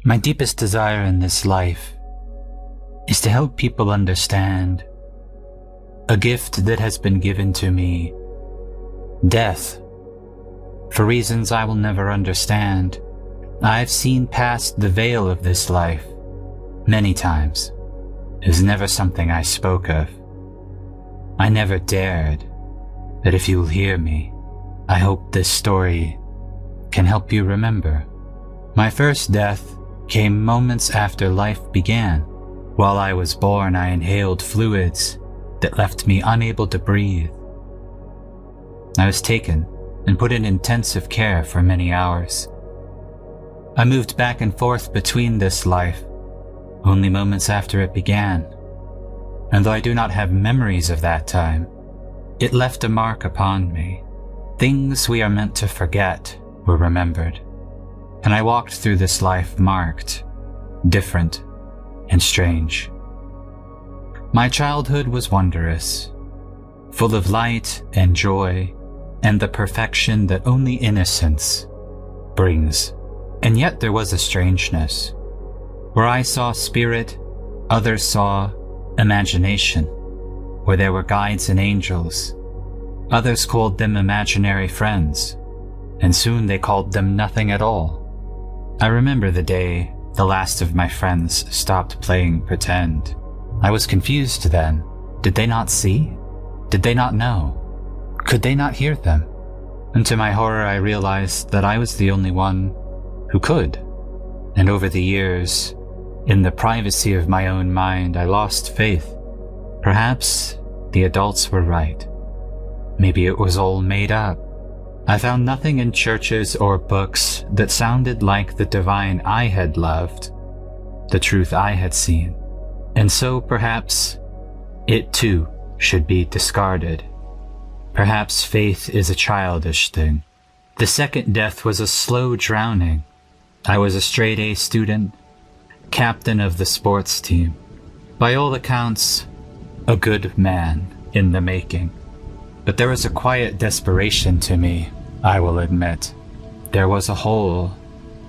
My deepest desire in this life is to help people understand a gift that has been given to me, death. For reasons I will never understand, I've seen past the veil of this life many times. It was never something I spoke of. I never dared, but if you'll hear me, I hope this story can help you remember. My first death came moments after life began. While I was born, I inhaled fluids that left me unable to breathe. I was taken and put in intensive care for many hours. I moved back and forth between this life only moments after it began, and though I do not have memories of that time, it left a mark upon me. Things we are meant to forget were remembered, and I walked through this life marked, different, and strange. My childhood was wondrous, full of light and joy, and the perfection that only innocence brings. And yet there was a strangeness. Where I saw spirit, others saw imagination. Where there were guides and angels, others called them imaginary friends, and soon they called them nothing at all. I remember the day the last of my friends stopped playing pretend. I was confused then. Did they not see? Did they not know? Could they not hear them? And to my horror, I realized that I was the only one who could. And over the years, in the privacy of my own mind, I lost faith. Perhaps the adults were right. Maybe it was all made up. I found nothing in churches or books that sounded like the divine I had loved, the truth I had seen. And so perhaps it too should be discarded. Perhaps faith is a childish thing. The second death was a slow drowning. I was a straight A student, captain of the sports team. By all accounts, a good man in the making. But there was a quiet desperation to me, I will admit. There was a hole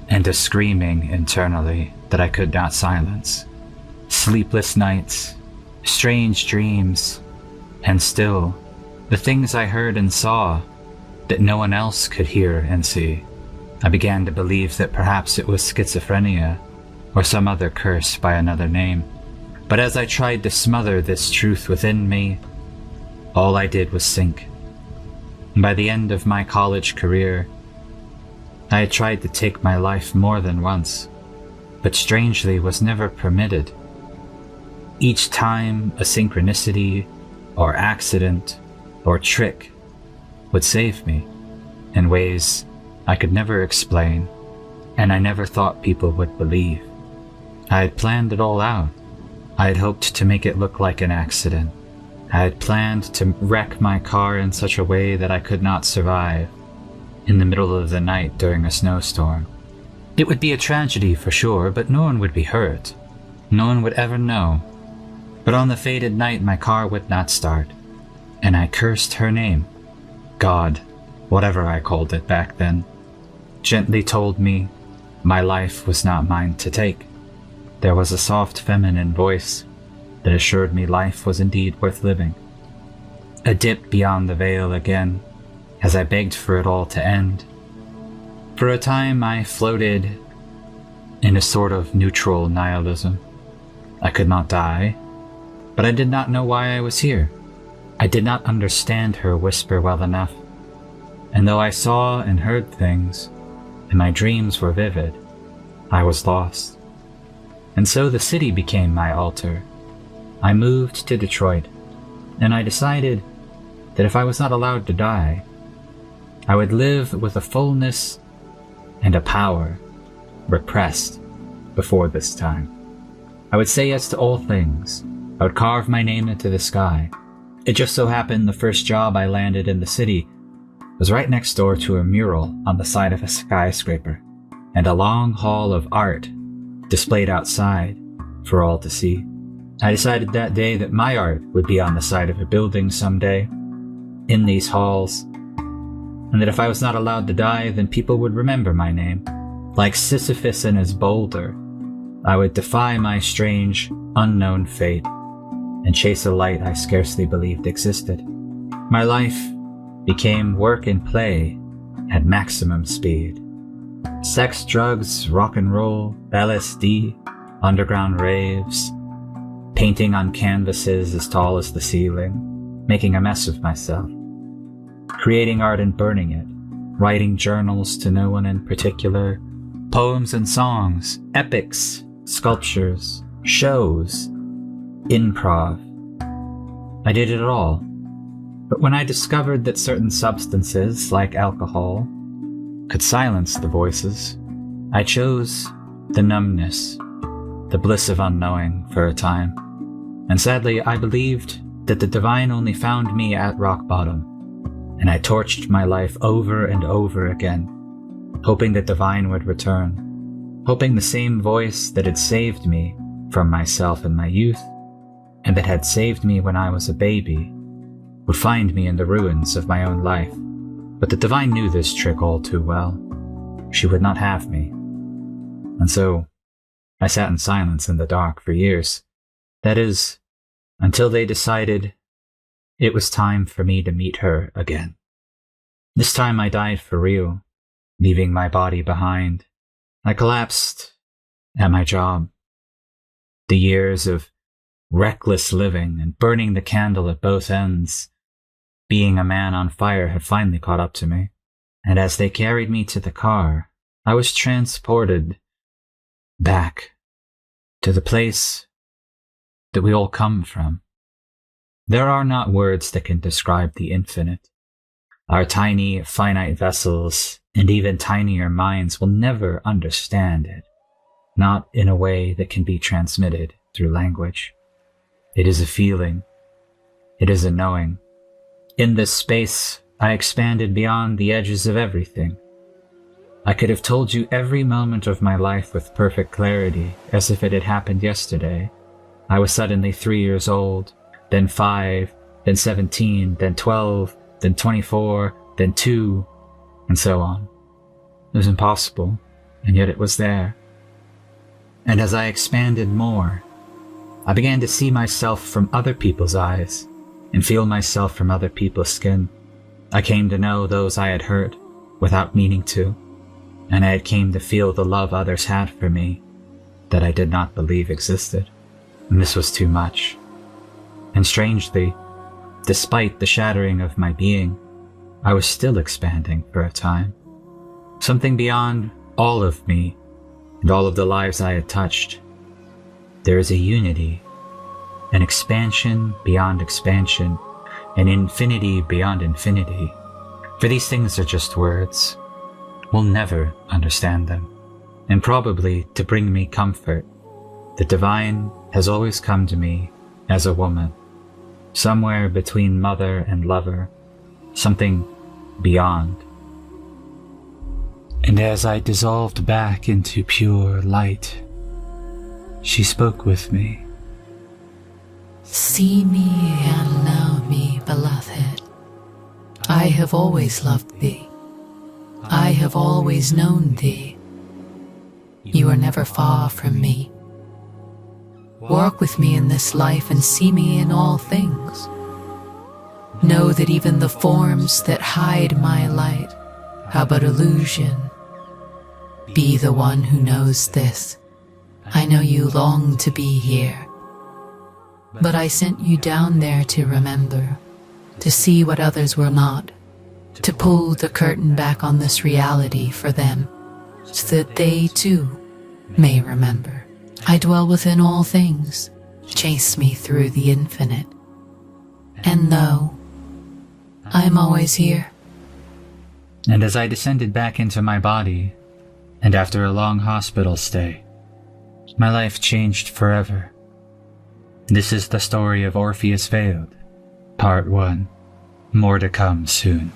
and a screaming internally that I could not silence. Sleepless nights, strange dreams, and still, the things I heard and saw that no one else could hear and see. I began to believe that perhaps it was schizophrenia or some other curse by another name. But as I tried to smother this truth within me, all I did was sink. And by the end of my college career, I had tried to take my life more than once, but strangely was never permitted. Each time a synchronicity or accident or trick would save me in ways I could never explain, and I never thought people would believe. I had planned it all out. I had hoped to make it look like an accident. I had planned to wreck my car in such a way that I could not survive in the middle of the night during a snowstorm. It would be a tragedy for sure, but no one would be hurt. No one would ever know. But on the fated night, my car would not start, and I cursed her name. God, whatever I called it back then, gently told me my life was not mine to take. There was a soft feminine voice that assured me life was indeed worth living. A dip beyond the veil again, as I begged for it all to end. For a time I floated in a sort of neutral nihilism. I could not die, but I did not know why I was here. I did not understand her whisper well enough, and though I saw and heard things, and my dreams were vivid, I was lost. And so the city became my altar. I moved to Detroit, and I decided that if I was not allowed to die, I would live with a fullness and a power repressed before this time. I would say yes to all things. I would carve my name into the sky. It just so happened the first job I landed in the city was right next door to a mural on the side of a skyscraper, and a long hall of art displayed outside for all to see. I decided that day that my art would be on the side of a building someday, in these halls, and that if I was not allowed to die, then people would remember my name, like Sisyphus and his boulder, I would defy my strange, unknown fate and chase a light I scarcely believed existed. My life became work and play at maximum speed. Sex, drugs, rock and roll, LSD, underground raves, painting on canvases as tall as the ceiling, making a mess of myself, creating art and burning it, writing journals to no one in particular, poems and songs, epics, sculptures, shows, improv. I did it all. But when I discovered that certain substances, like alcohol, could silence the voices, I chose the numbness, the bliss of unknowing for a time. And sadly, I believed that the divine only found me at rock bottom, and I torched my life over and over again, hoping the divine would return, hoping the same voice that had saved me from myself in my youth, and that had saved me when I was a baby, would find me in the ruins of my own life. But the divine knew this trick all too well. She would not have me. And so I sat in silence in the dark for years. That is, until they decided it was time for me to meet her again. This time I died for real, leaving my body behind. I collapsed at my job. The years of reckless living and burning the candle at both ends, being a man on fire, had finally caught up to me. And as they carried me to the car, I was transported back to the place that we all come from. There are not words that can describe the infinite. Our tiny, finite vessels and even tinier minds will never understand it, not in a way that can be transmitted through language. It is a feeling. It is a knowing. In this space, I expanded beyond the edges of everything. I could have told you every moment of my life with perfect clarity, as if it had happened yesterday. I was suddenly 3 years old, then 5, then 17, then 12, then 24, then 2, and so on. It was impossible, and yet it was there. And as I expanded more, I began to see myself from other people's eyes and feel myself from other people's skin. I came to know those I had hurt without meaning to, and I came to feel the love others had for me that I did not believe existed. And this was too much. And strangely, despite the shattering of my being, I was still expanding for a time. Something beyond all of me and all of the lives I had touched. There is a unity, an expansion beyond expansion, an infinity beyond infinity. For these things are just words. We'll never understand them. And probably to bring me comfort, the divine has always come to me as a woman, somewhere between mother and lover, something beyond. And as I dissolved back into pure light, she spoke with me. See me and know me, beloved. I have always loved thee. I have always known thee. You are never far from me. Walk with me in this life and see me in all things. Know that even the forms that hide my light are but illusion. Be the one who knows this. I know you long to be here. But I sent you down there to remember, to see what others were not, to pull the curtain back on this reality for them, so that they too may remember. I dwell within all things, chase me through the infinite. And though I'm always here. And as I descended back into my body, and after a long hospital stay, my life changed forever. This is the story of Orpheus Veiled, Part 1. More to come soon.